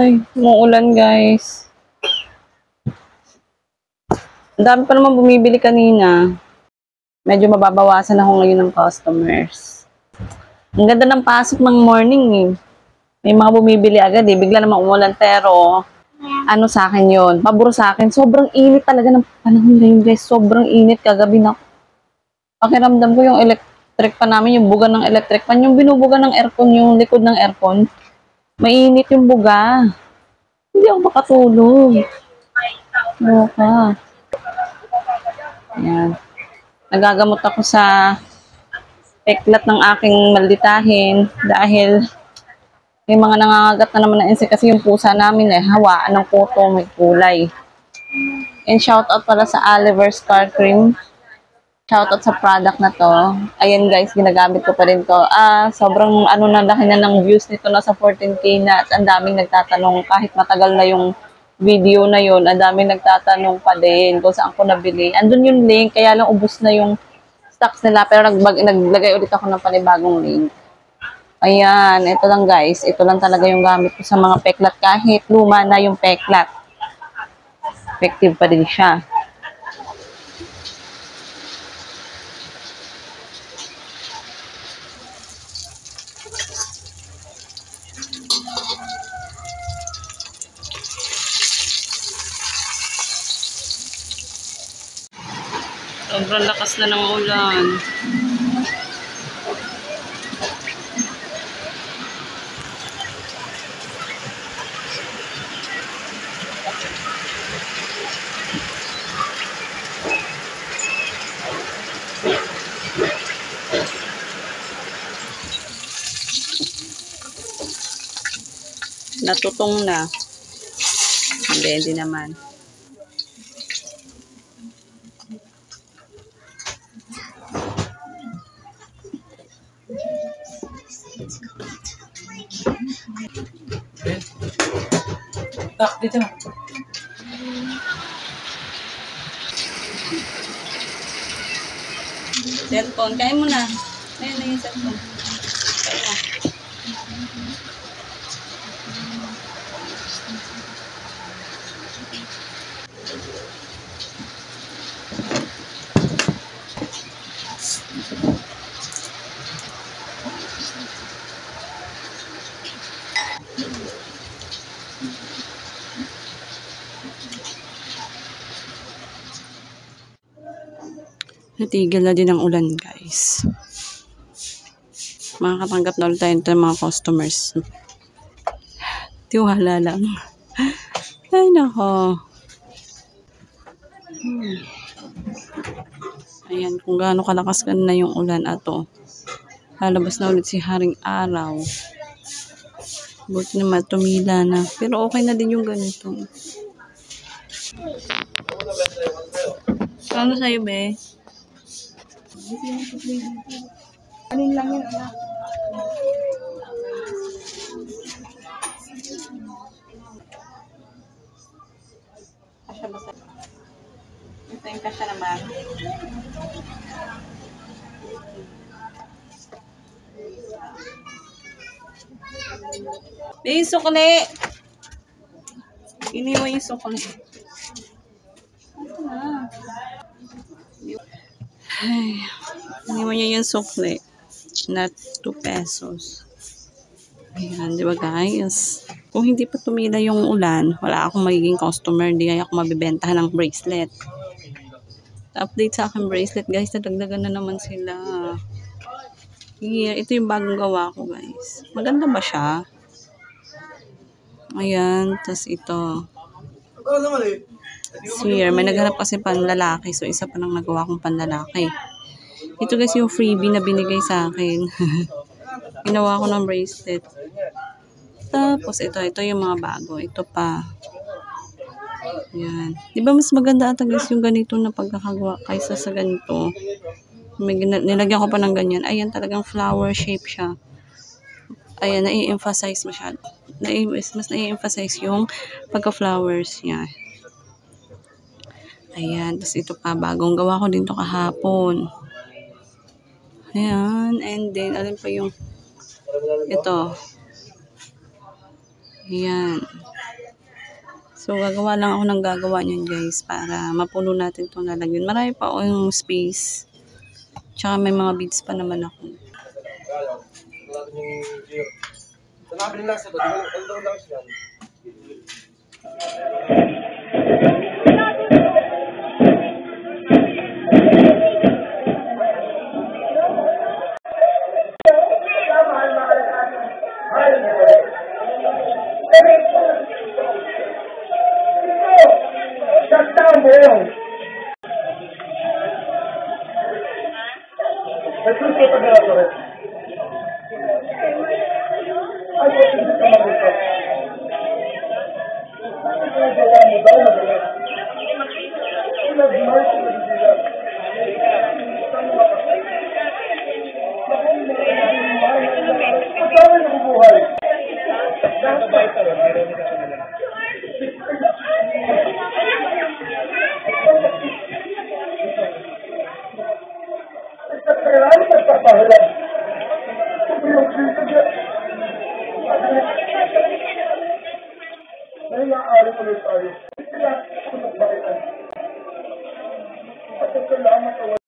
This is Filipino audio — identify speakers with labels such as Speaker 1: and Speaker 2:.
Speaker 1: Ay, umuulan guys. Ang dami pa naman bumibili kanina. Medyo mababawasan ako ngayon ng customers. Ang ganda ng pasok ng morning eh. May mga bumibili agad eh. Bigla namang umulan pero ano sa akin yon, pabor sa akin. Sobrang init talaga ng panahon ngayon guys. Sobrang init. Kagabi na pakiramdam ko yung electric pa namin, yung buga ng electric pan. Yung binubuga ng aircon, yung likod ng aircon. Mainit yung buga. Hindi ako makatulog. Loka. Ayan. Nagagamot ako sa peklat ng aking malditahin dahil may mga nangangagat na naman na insect kasi yung pusa namin hawaan ng kuto, may kulay. And shoutout pala sa Oliver Star Cream. Shoutout sa product na to. Ayan guys, ginagamit ko pa rin to. Sobrang laki na ng views nito, nasa 14K na at ang daming nagtatanong kahit matagal na yung video na yun, ang daming nagtatanong pa din kung saan ko nabili. Andun yung link, kaya lang ubos na yung stocks nila pero naglagay ulit ako ng panibagong link. Ayan, ito lang guys. Ito lang talaga yung gamit ko sa mga peklat kahit luma na yung peklat. Effective pa din siya. Sobrang lakas na ng ulan. Natutong na. Hindi naman.
Speaker 2: Tak, dito na.
Speaker 1: Cellphone, kain mo na. Ayan na yung cellphone. Kain na. Natigil na din ang ulan guys. Makakatanggap na ulit tayo ng mga customers. Tiwala lang. Ay nako. Ayan, kung gaano kalakas na yung ulan ato. Lalabas na ulit si Haring Araw. Buti naman tumila na. Pero okay na din yung ganito. Ano sa'yo be?
Speaker 2: Anin lang yun, anak.
Speaker 1: Kasya ba sa'yo? Ito yung kasya naman. Be, yung sukli! Iniwan yung sukli. Ano na? Ay, iniwan niya yung sukli. Na 2 pesos. Ayan, di ba guys? Kung hindi pa tumila yung ulan, wala akong magiging customer. Hindi kaya ako mabibentahan ng bracelet. Update sa akin bracelet guys. Nadagdagan na naman sila. Here, ito yung bagong gawa ko guys. Maganda ba siya? Ayan, tas ito. Here, may naghanap kasi panlalaki. So, isa pa nang nagawa kong panlalaki. Ito guys yung freebie na binigay sa akin. Ginawa ko ng bracelet. Tapos, ito yung mga bago. Ito pa. Ayan. Di ba mas maganda ata guys yung ganito na pagkakagawa kaysa sa ganito. Nilagyan ko pa ng ganyan. Ayan, talagang flower shape siya. Ayan, nai-emphasize masyado. Mas nai-emphasize yung pagka-flowers niya. Ayan, tapos ito pa, bagong gawa ko din to kahapon. Ayan, and then, alin pa yung, ito. Ayan. So, gagawa lang ako ng gagawa niyan guys para mapuno natin itong lalagyan. Marami pa ako yung space. Tsaka may mga beads pa naman ako.
Speaker 3: Sanabi nila sa doon, ano lang siya. Shutdown mo yun. Nagsuso ka na ito. Ay, hindi ka mag-ito. Nagawa mo daw na gano'n. Nag-march na sila. Pagkawin na bubuhay. Nakabay ka lang. Meron nila ka nalang. Kailangan magpapahalan. Dahil maaari ulit tayo.